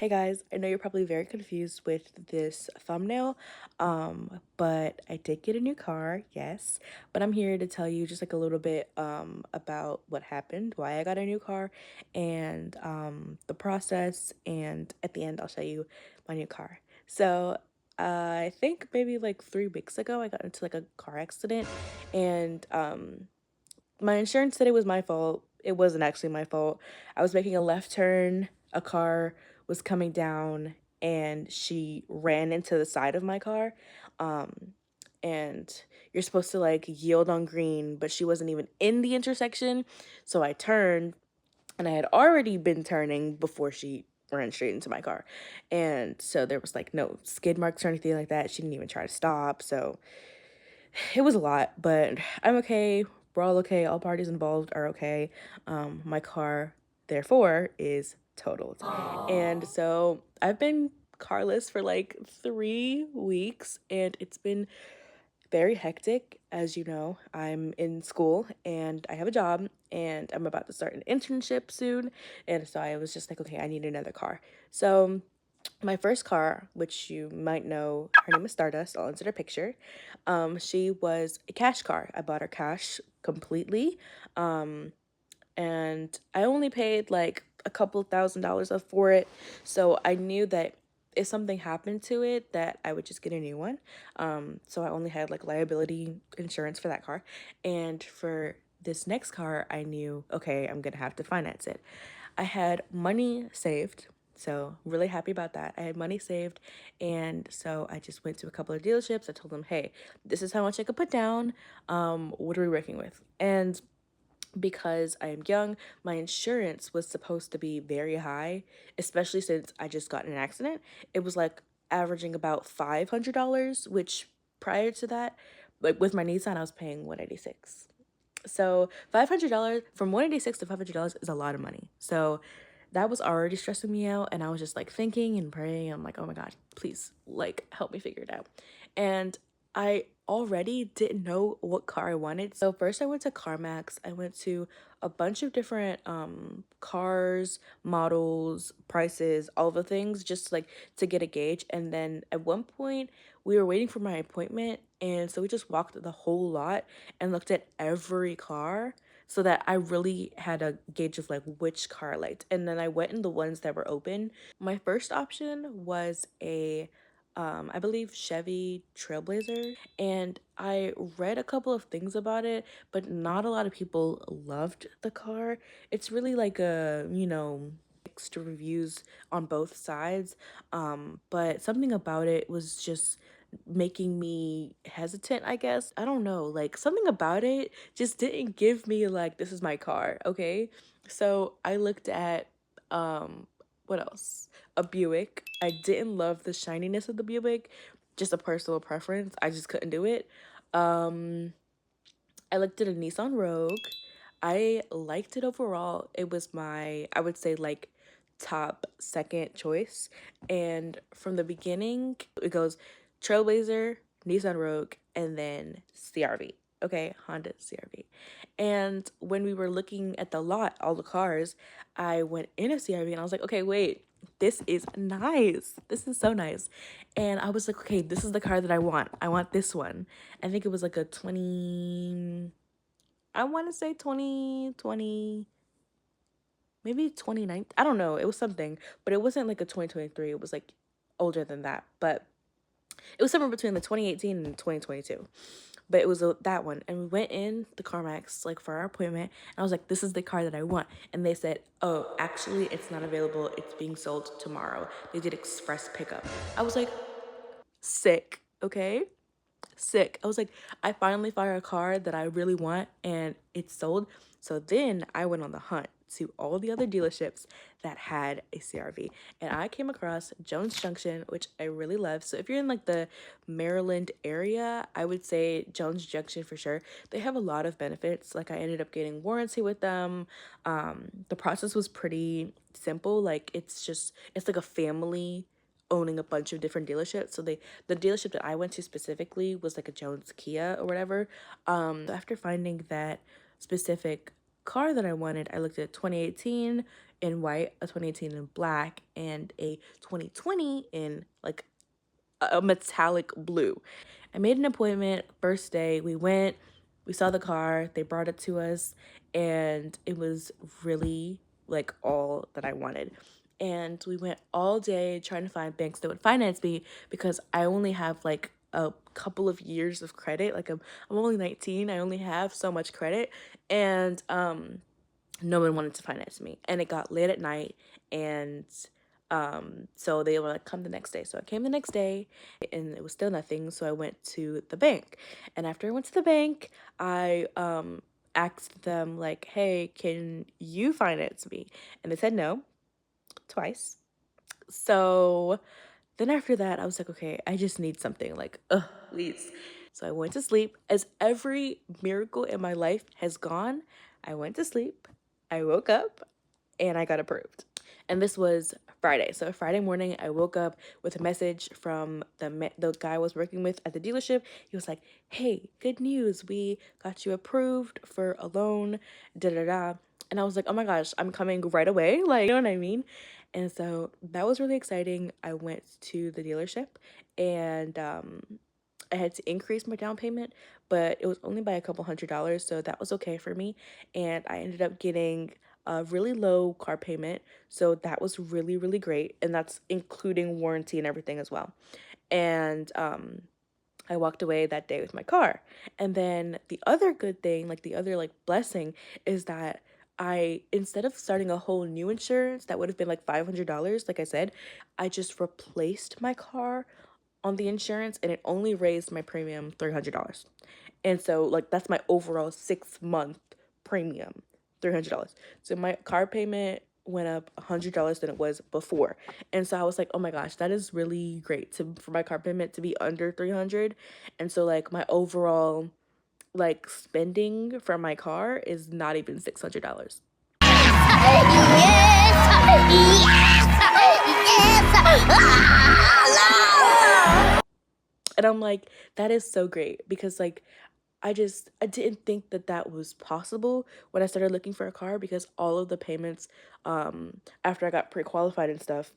Hey guys, I know you're probably very confused with this thumbnail, but I did get a new car, yes, but I'm here to tell you just like a little bit about what happened, why I got a new car, and the process, and at the end I'll show you my new car. So I think maybe like 3 weeks ago I got into like a car accident, and my insurance said it was my fault. It wasn't actually my fault. I was making a left turn. A car was coming down and she ran into the side of my car. Um, and you're supposed to like yield on green, but she wasn't even in the intersection. So I turned and I had already been turning before she ran straight into my car. And so there was like no skid marks or anything like that. She didn't even try to stop. So it was a lot, but I'm okay. We're all okay. All parties involved are okay. My car, therefore, is totaled. And so I've been carless for like 3 weeks, and it's been very hectic. As you know, I'm in school and I have a job, and I'm about to start an internship soon. And so I was just like, okay, I need another car. So my first car, which you might know, her name is Stardust. I'll insert a picture. She was a cash car. I bought her cash completely. Um, and I only paid like a couple $1,000s for it. So I knew that if something happened to it, that I would just get a new one. So I only had like liability insurance for that car. And for this next car, I knew, okay, I'm gonna have to finance it. I had money saved, so really happy about that. I had money saved, and so I just went to a couple of dealerships. I told them, hey, this is how much I could put down. What are we working with? And because I am young, my insurance was supposed to be very high, especially since I just got in an accident. It was like averaging about $500, which prior to that, like with my Nissan, I was paying 186. So $500 from 186 to $500 is a lot of money. So that was already stressing me out, and I was just like thinking and praying. I'm like, oh my God, please like help me figure it out. And I already didn't know what car I wanted. So first I went to CarMax. I went to a bunch of different cars, models, prices, all the things, just like to get a gauge. And then at one point we were waiting for my appointment, and so we just walked the whole lot and looked at every car so that I really had a gauge of like which car I liked. And then I went in the ones that were open. My first option was a I believe Chevy Trailblazer, and I read a couple of things about it, but not a lot of people loved the car. It's really like a, mixed reviews on both sides. But something about it was just making me hesitant, I guess. I don't know, like something about it just didn't give me like this is my car, okay? So I looked at what else? A Buick. I didn't love the shininess of the Buick, just a personal preference. I just couldn't do it. Um I looked at a Nissan Rogue. I liked it overall. It was my, I would say, like top second choice. And from the beginning, it goes Trailblazer, Nissan Rogue, and then CRV. Okay, Honda CRV. And when we were looking at the lot, all the cars, I went in a CRV and I was like, okay, wait, this is nice. This is so nice. And I was like, okay, this is the car that I want. I want this one. I think it was like a 20, I want to say 2020, maybe 29. I don't know. It was something, but it wasn't like a 2023. It was like older than that. But it was somewhere between the 2018 and 2022. But it was that one. And we went in the CarMax like for our appointment. And I was like, this is the car that I want. And they said, oh, actually, it's not available. It's being sold tomorrow. They did express pickup. I was like, sick. Okay. Sick. I was like, I finally found a car that I really want and it's sold. So then I went on the hunt to all the other dealerships that had a CRV, and I came across Jones Junction, which I really love. So if you're in like the Maryland area, I would say Jones Junction for sure. They have a lot of benefits. Like I ended up getting warranty with them. The process was pretty simple. Like it's like a family owning a bunch of different dealerships. So the dealership that I went to specifically was like a Jones Kia or whatever. So after finding that specific car that I wanted, I looked at 2018 in white, a 2018 in black, and a 2020 in like a metallic blue. I made an appointment first day. We went, we saw the car, they brought it to us, and it was really like all that I wanted. And we went all day trying to find banks that would finance me because I only have like a couple of years of credit. Like I'm only 19. I only have so much credit, and no one wanted to finance me. And it got late at night, and so they were like, come the next day. So I came the next day and it was still nothing. So I went to the bank. And after I went to the bank, I asked them like, hey, can you finance me? And they said no twice. So then after that, I was like, okay, I just need something like, please. So I went to sleep. As every miracle in my life has gone, I went to sleep, I woke up, and I got approved. And this was Friday. So Friday morning, I woke up with a message from the guy I was working with at the dealership. He was like, hey, good news. We got you approved for a loan, da da da. And I was like, oh my gosh, I'm coming right away. Like, you know what I mean? And so that was really exciting. I went to the dealership and I had to increase my down payment, but it was only by a couple $100s, so that was okay for me. And I ended up getting a really low car payment, so that was really, really great. And that's including warranty and everything as well. And I walked away that day with my car. And then the other good thing, like the other like blessing, is that I, instead of starting a whole new insurance that would have been like $500, like I said, I just replaced my car on the insurance and it only raised my premium $300. And so like that's my overall 6-month premium, $300. So my car payment went up $100 than it was before. And so I was like, oh my gosh, that is really great to for my car payment to be under 300. And so like my overall like spending for my car is not even $600. And I'm like, that is so great because like I didn't think that that was possible when I started looking for a car because all of the payments after I got pre-qualified and stuff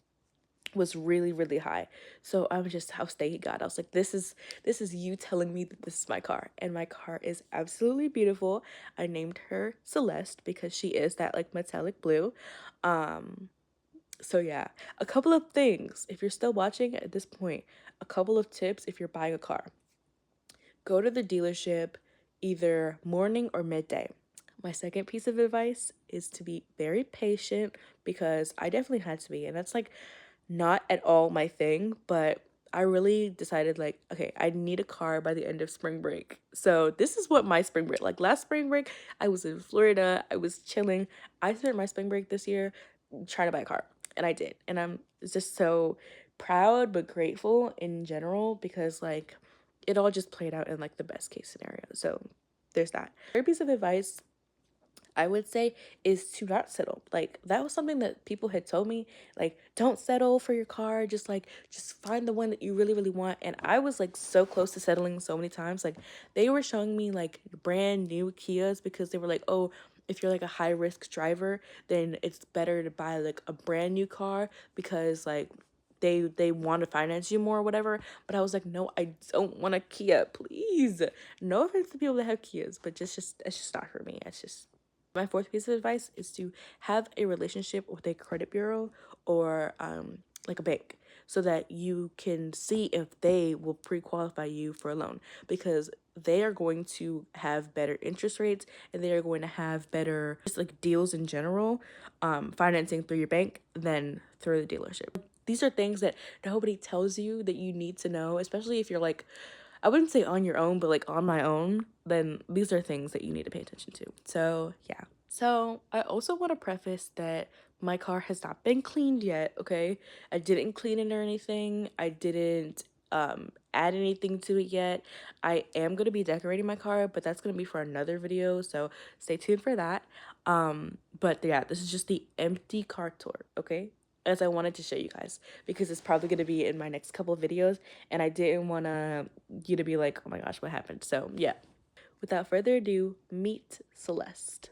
was really, really high. So I was just, how stay God. I was like, this is you telling me that this is my car. And my car is absolutely beautiful. I named her Celeste because she is that like metallic blue. So yeah, a couple of things. If you're still watching at this point, a couple of tips if you're buying a car. Go to the dealership either morning or midday. My second piece of advice is to be very patient because I definitely had to be, and that's like not at all my thing, but I really decided like, okay, I need a car by the end of spring break. So this is what my spring break, like last spring break, I was in Florida, I was chilling. I spent my spring break this year trying to buy a car, and I did. And I'm just so proud but grateful in general because like it all just played out in like the best case scenario. So there's that. Third piece of advice I would say is to not settle. Like that was something that people had told me, like don't settle for your car, just find the one that you really really want. And I was like so close to settling so many times. Like they were showing me like brand new Kias because they were like, "Oh, if you're like a high risk driver, then it's better to buy like a brand new car because like they want to finance you more or whatever." But I was like, no, I don't want a Kia, please. No offense to people that have Kias, but just it's just not for me. It's just my fourth piece of advice is to have a relationship with a credit bureau or like a bank so that you can see if they will pre-qualify you for a loan because they are going to have better interest rates and they are going to have better just like deals in general financing through your bank than through the dealership. These are things that nobody tells you that you need to know, especially if you're like, I wouldn't say on your own, but like on my own, then these are things that you need to pay attention to. So yeah. So I also want to preface that my car has not been cleaned yet, okay? I didn't clean it or anything. I didn't add anything to it yet. I am going to be decorating my car, but that's going to be for another video, so stay tuned for that. But yeah, this is just the empty car tour, okay? As I wanted to show you guys because it's probably going to be in my next couple of videos and I didn't want you to be like, oh my gosh, what happened? So yeah, without further ado, meet Celeste.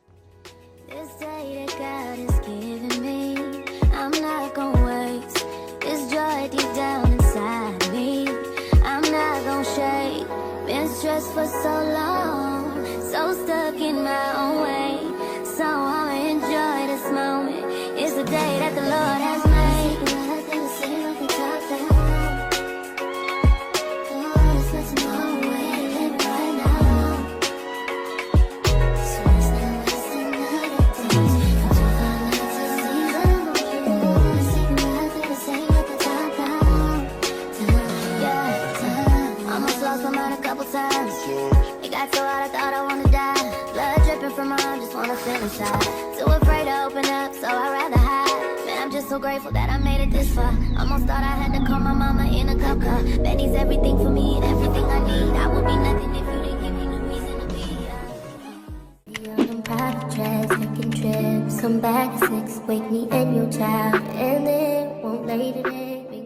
This day that God has given me not gonna waste this joy deep down inside me. I'm not gonna shake. Been stressed for so long, so stuck in my own way. So I'ma enjoy this moment. It's the day that the Lord has made. It got so hot I thought I wanna die. Blood dripping from my arm, just wanna feel inside. Too afraid to open up, so I'd rather hide. Man, I'm just so grateful that I made it this far. Almost thought I had to call my mama in a cup car. Betty's everything for me and everything I need. I would be nothing if you didn't give me the reason to be. On them private jets, taking trips. Come back at 6, wake me and your child, and then won't lay today.